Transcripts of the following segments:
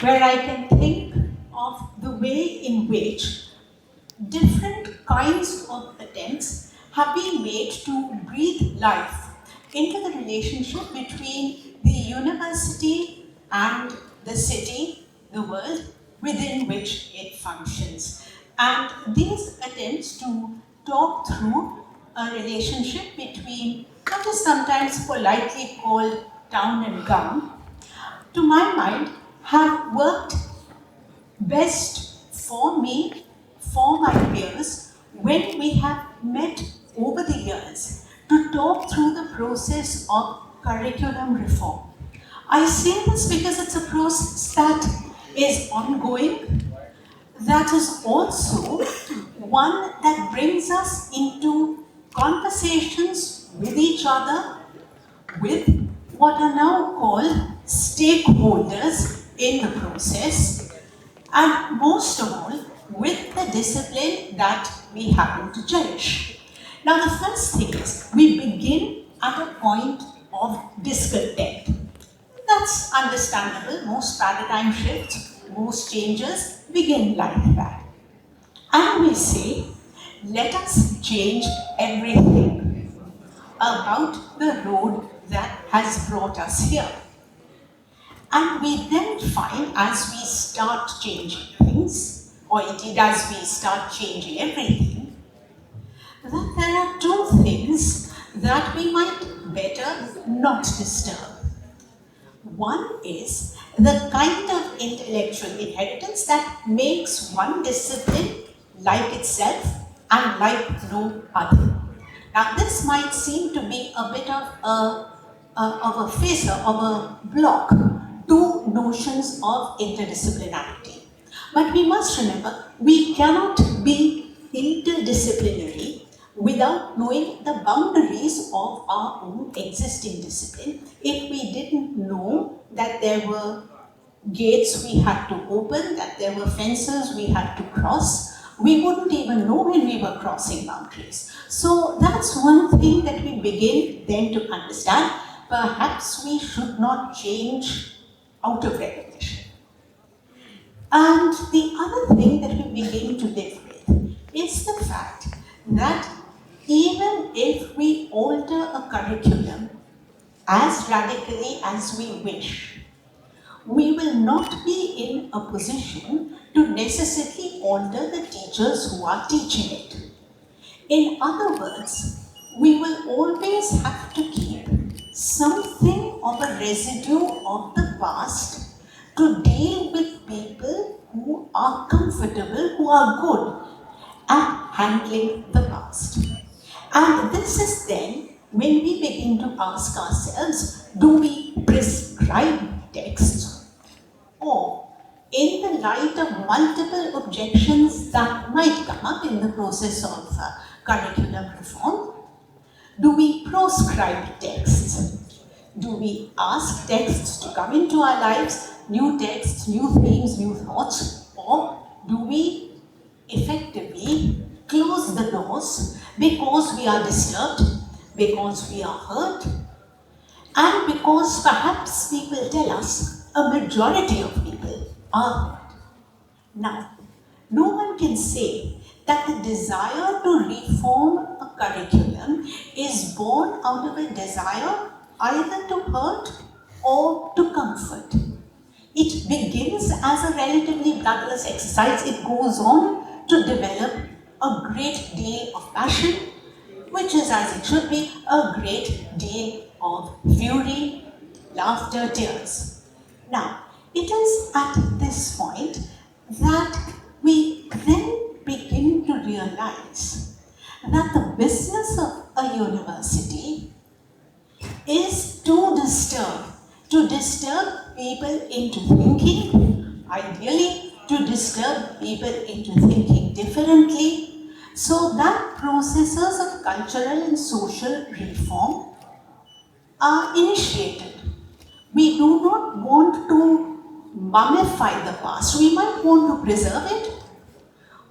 where I can think of the way in which different kinds of attempts have been made to breathe life into the relationship between the university and the city, the world within which it functions. And these attempts to talk through a relationship between what is sometimes politely called town and gown, to my mind, have worked best for me, for my peers, when we have met over the years to talk through the process of curriculum reform. I say this because it's a process that is ongoing, that is also one that brings us into conversations with each other, with what are now called stakeholders in the process, and most of all, with the discipline that we happen to cherish. Now, the first thing is we begin at a point of discontent. That's understandable. Most paradigm shifts, most changes begin like that. And we say, let us change everything about the road that has brought us here. And we then find, as we start changing things, or indeed as we start changing everything, that there are two things that we might better not disturb. One is the kind of intellectual inheritance that makes one discipline like itself and like no other. Now, this might seem to be a bit of a facer, of a block to notions of interdisciplinarity. But we must remember, we cannot be interdisciplinary without knowing the boundaries of our own existing discipline. If we didn't know that there were gates we had to open, that there were fences we had to cross, we wouldn't even know when we were crossing boundaries. So that's one thing that we begin then to understand. Perhaps we should not change out of recognition. And the other thing that we begin to live with is the fact that even if we alter a curriculum as radically as we wish, we will not be in a position to necessarily alter the teachers who are teaching it. In other words, we will always have to keep something of a residue of the past to deal with people who are comfortable, who are good at handling the past. And this is then when we begin to ask ourselves, do we prescribe texts? Or, in the light of multiple objections that might come up in the process of curriculum reform, do we proscribe texts? Do we ask texts to come into our lives, new texts, new themes, new thoughts? Or do we effectively close the doors because we are disturbed, because we are hurt, and because perhaps people tell us a majority of people are hurt? Now, no one can say that the desire to reform a curriculum is born out of a desire either to hurt or to comfort. It begins as a relatively bloodless exercise. It goes on to develop a great deal of passion, which is, as it should be, a great deal of fury, laughter, tears. Now, it is at this point that we then begin to realize that the business of a university is to disturb people into thinking, ideally to disturb people into thinking differently, so that processes of cultural and social reform are initiated. We do not want to mummify the past. We might want to preserve it,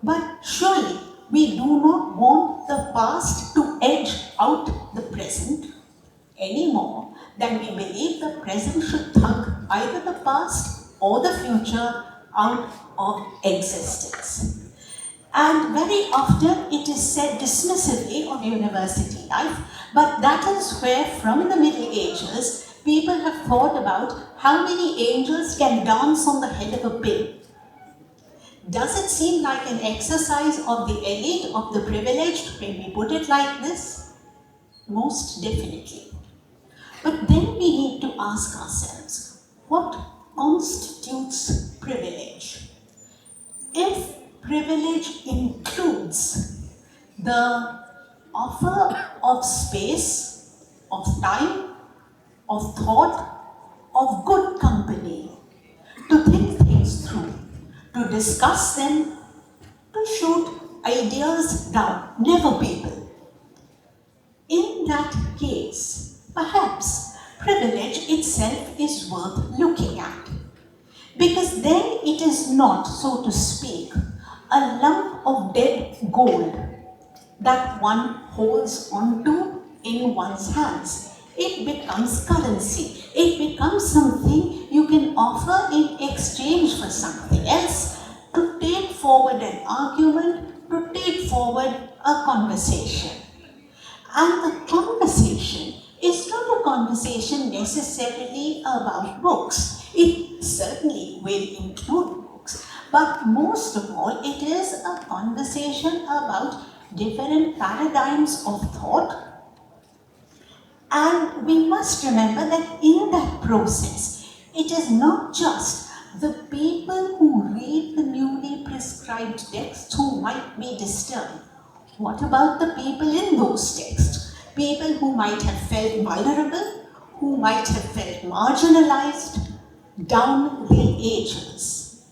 but surely we do not want the past to edge out the present any more than we believe the present should hug either the past or the future out of existence. And very often it is said dismissively of university life, but that is where from the Middle Ages people have thought about how many angels can dance on the head of a pin. Does it seem like an exercise of the elite, of the privileged, when we put it like this? Most definitely. But then we need to ask ourselves, what constitutes privilege? If privilege includes the offer of space, of time, of thought, of good company, to think things through, to discuss them, to shoot ideas down, never people. In that case, perhaps privilege itself is worth looking at. Because then it is not, so to speak, a lump of dead gold that one holds onto in one's hands. It becomes currency. It becomes something you can offer in exchange for something else, to take forward an argument, to take forward a conversation. And the conversation is not a conversation necessarily about books. It certainly will include books, but most of all, it is a conversation about different paradigms of thought. And we must remember that in that process, it is not just the people who read the newly prescribed texts who might be disturbed. What about the people in those texts? People who might have felt vulnerable, who might have felt marginalized down the ages.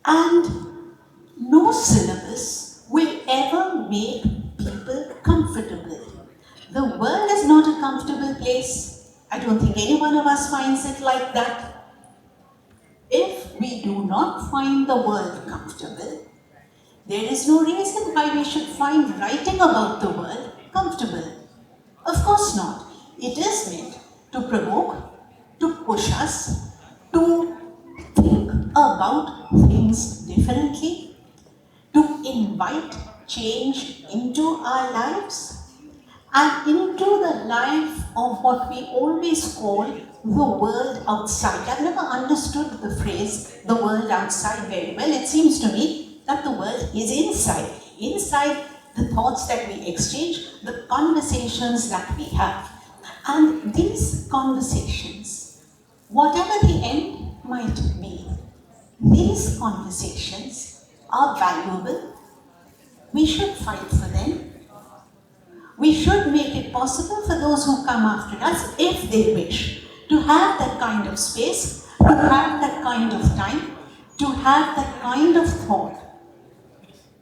And no syllabus will ever make people comfortable. The world is not a comfortable place. I don't think any one of us finds it like that. If we do not find the world comfortable, there is no reason why we should find writing about the world comfortable. Of course not. It is meant to provoke, to push us, to think about things differently, to invite change into our lives and into the life of what we always call the world outside. I've never understood the phrase, the world outside, very well. It seems to me that the world is inside. Inside the thoughts that we exchange, the conversations that we have. And these conversations, whatever the end might be, these conversations are valuable. We should fight for them. We should make it possible for those who come after us, if they wish, to have that kind of space, to have that kind of time, to have that kind of thought,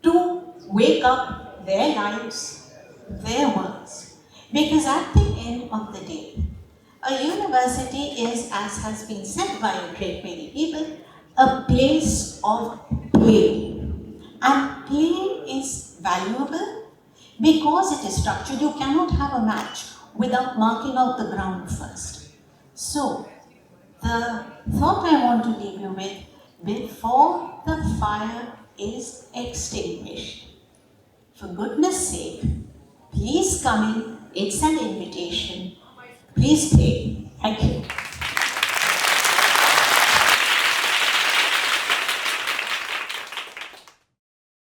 to wake up their lives, their worlds. Because at the end of the day, a university is, as has been said by a great many people, a place of play. And play is valuable because it is structured. You cannot have a match without marking out the ground first. So, the thought I want to leave you with, before the fire is extinguished, for goodness sake, please come in. It's an invitation. Please play. Thank you.